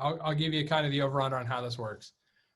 I'll give you kind of the over-under on how this works.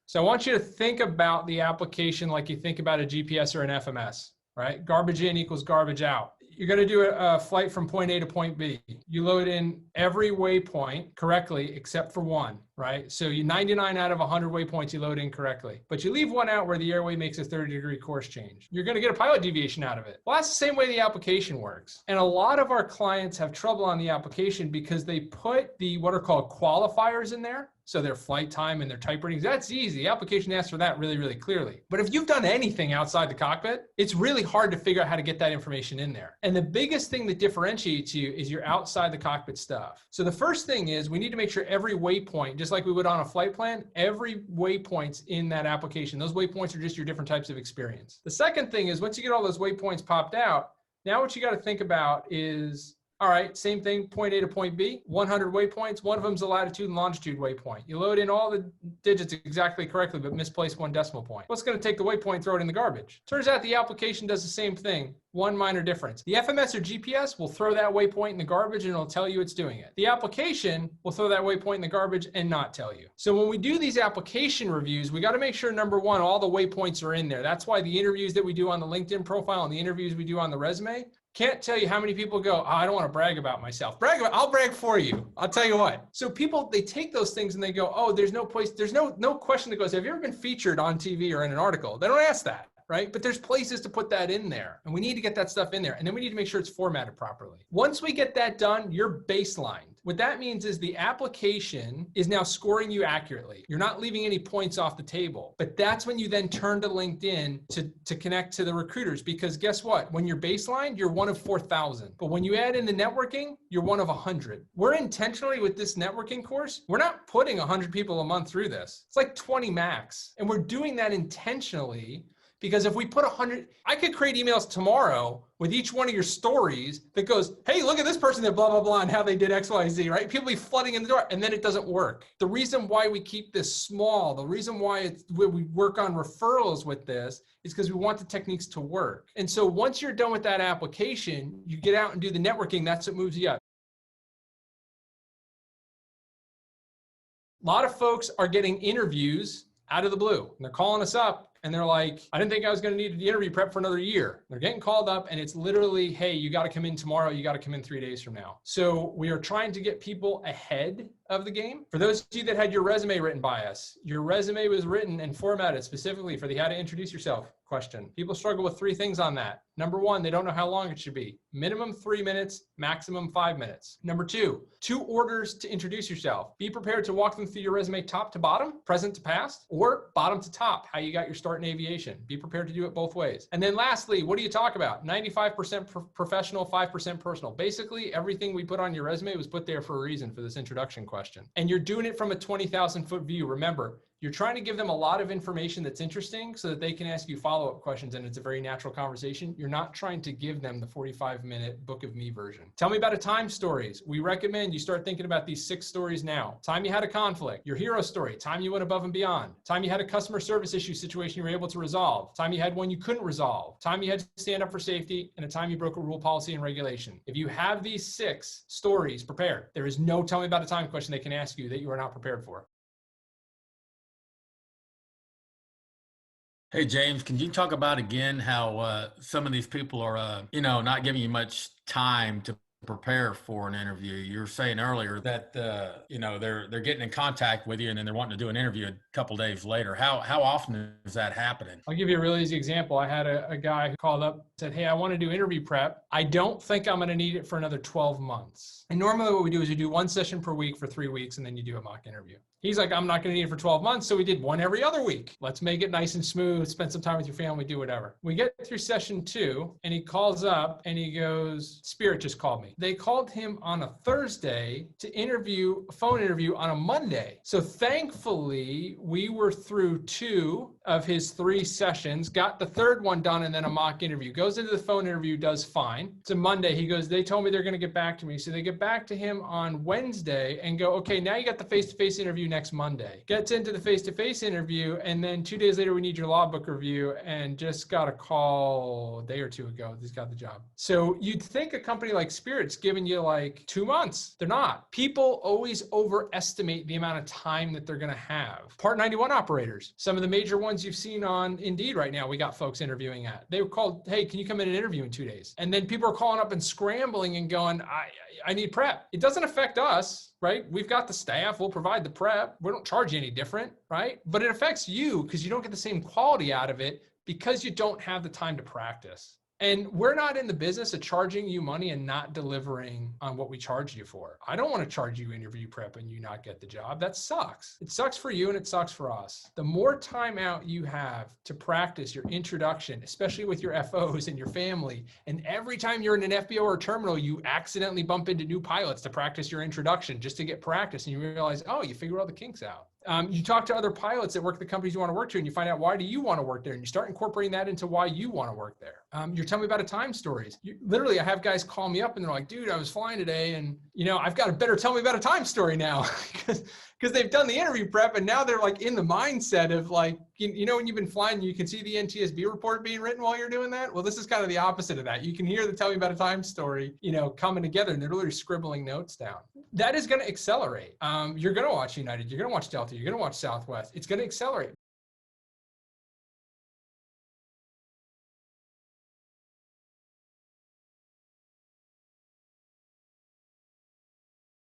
So I want you to think about the application like you think about a GPS or an FMS, right? Garbage in equals garbage out. You're going to do a flight from point A to point B. You load in every waypoint correctly except for one, right? So you 99 out of 100 waypoints you load in correctly, but you leave one out where the airway makes a 30-degree course change. You're going to get a pilot deviation out of it. Well, that's the same way the application works. And a lot of our clients have trouble on the application because they put the what are called qualifiers in there. So their flight time and their type ratings, that's easy. The application asks for that really, really clearly. But if you've done anything outside the cockpit, it's really hard to figure out how to get that information in there. And the biggest thing that differentiates you is your outside the cockpit stuff. So the first thing is we need to make sure every waypoint, just like we would on a flight plan, every waypoint's in that application. Those waypoints are just your different types of experience. The second thing is once you get all those waypoints popped out, now what you got to think about is, all right, same thing, point A to point B, 100 waypoints. One of them is a latitude and longitude waypoint. You load in all the digits exactly correctly, but misplace one decimal point. What's going to take the waypoint, throw it in the garbage? Turns out the application does the same thing. One minor difference. The FMS or GPS will throw that waypoint in the garbage and it'll tell you it's doing it. The application will throw that waypoint in the garbage and not tell you. So when we do these application reviews, we got to make sure, number one, all the waypoints are in there. That's why the interviews that we do on the LinkedIn profile and the interviews we do on the resume, can't tell you how many people go, oh, I don't want to brag about myself. I'll brag for you. I'll tell you what. So people, they take those things and they go, oh, there's no place, there's no question that goes, have you ever been featured on TV or in an article? They don't ask that. Right? But there's places to put that in there and we need to get that stuff in there. And then we need to make sure it's formatted properly. Once we get that done, you're baselined. What that means is the application is now scoring you accurately. You're not leaving any points off the table, but that's when you then turn to LinkedIn to connect to the recruiters, because guess what? When you're baselined, you're one of 4,000. But when you add in the networking, you're one of 100. We're intentionally with this networking course, we're not putting 100 people a month through this. It's like 20 max. And we're doing that intentionally. Because if we put 100, I could create emails tomorrow with each one of your stories that goes, hey, look at this person that blah, blah, blah, and how they did X, Y, Z, right? People be flooding in the door, and then it doesn't work. The reason why we keep this small, the reason why we work on referrals with this is because we want the techniques to work. And so once you're done with that application, you get out and do the networking, that's what moves you up. A lot of folks are getting interviews out of the blue, and they're calling us up. And they're like, I didn't think I was going to need the interview prep for another year. They're getting called up and it's literally, hey, you got to come in tomorrow. You got to come in 3 days from now. So we are trying to get people ahead of the game. For those of you that had your resume written by us, your resume was written and formatted specifically for the how to introduce yourself question. People struggle with 3 things on that. Number 1, they don't know how long it should be. Minimum 3 minutes, maximum 5 minutes. Number 2, 2 orders to introduce yourself. Be prepared to walk them through your resume top to bottom, present to past, or bottom to top, how you got your start in aviation. Be prepared to do it both ways. And then lastly, what do you talk about? 95% professional, 5% personal. Basically, everything we put on your resume was put there for a reason for this introduction question. And you're doing it from a 20,000 foot view. Remember, you're trying to give them a lot of information that's interesting so that they can ask you follow-up questions and it's a very natural conversation. You're not trying to give them the 45-minute book of me version. Tell me about a time stories. We recommend you start thinking about these 6 stories now. Time you had a conflict, your hero story, time you went above and beyond, time you had a customer service issue situation you were able to resolve, time you had one you couldn't resolve, time you had to stand up for safety, and a time you broke a rule, policy, and regulation. If you have these 6 stories prepared, there is no tell me about a time question they can ask you that you are not prepared for. Hey, James, can you talk about again how some of these people are, not giving you much time to prepare for an interview? You were saying earlier that, they're getting in contact with you and then they're wanting to do an interview a couple days later. How often is that happening? I'll give you a really easy example. I had a guy who called up and said, hey, I want to do interview prep. I don't think I'm going to need it for another 12 months. And normally what we do is you do 1 session per week for 3 weeks and then you do a mock interview. He's like, I'm not going to need it for 12 months. So we did 1 every other week. Let's make it nice and smooth. Spend some time with your family, do whatever. We get through session 2 and he calls up and he goes, Spirit just called me. They called him on a Thursday to interview, a phone interview on a Monday. So thankfully we were through 2 of his 3 sessions, got the 3rd one done and then a mock interview. Goes into the phone interview, does fine. It's a Monday. He goes, they told me they're going to get back to me. So they get back to him on Wednesday and go, okay, now you got the face-to-face interview next Monday. Gets into the face-to-face interview, and then 2 days later, we need your logbook review, and just got a call a day or 2 ago. He's got the job. So you'd think a company like Spirit's giving you like 2 months. They're not. People always overestimate the amount of time that they're going to have. Part 91 operators, some of the major ones you've seen on Indeed right now, we got folks interviewing at. They were called, hey, can you come in and interview in 2 days? And then people are calling up and scrambling and going, I need prep. It doesn't affect us, right? We've got the staff. We'll provide the prep. We don't charge you any different, right? But it affects you because you don't get the same quality out of it because you don't have the time to practice. And we're not in the business of charging you money and not delivering on what we charge you for. I don't want to charge you interview prep and you not get the job. That sucks. It sucks for you and it sucks for us. The more time out you have to practice your introduction, especially with your FOs and your family, and every time you're in an FBO or terminal, you accidentally bump into new pilots to practice your introduction just to get practice, and you realize, oh, you figure all the kinks out. You talk to other pilots that work at the companies you want to work to, and you find out, why do you want to work there? And you start incorporating that into why you want to work there. You're telling me about a time stories. Literally, I have guys call me up and they're like, dude, I was flying today and, I've got a better tell me about a time story now because they've done the interview prep and now they're like in the mindset of like, when you've been flying, you can see the NTSB report being written while you're doing that. Well, this is kind of the opposite of that. You can hear the tell me about a time story, coming together, and they're literally scribbling notes down. That is going to accelerate. You're going to watch United. You're going to watch Delta. You're going to watch Southwest. It's going to accelerate.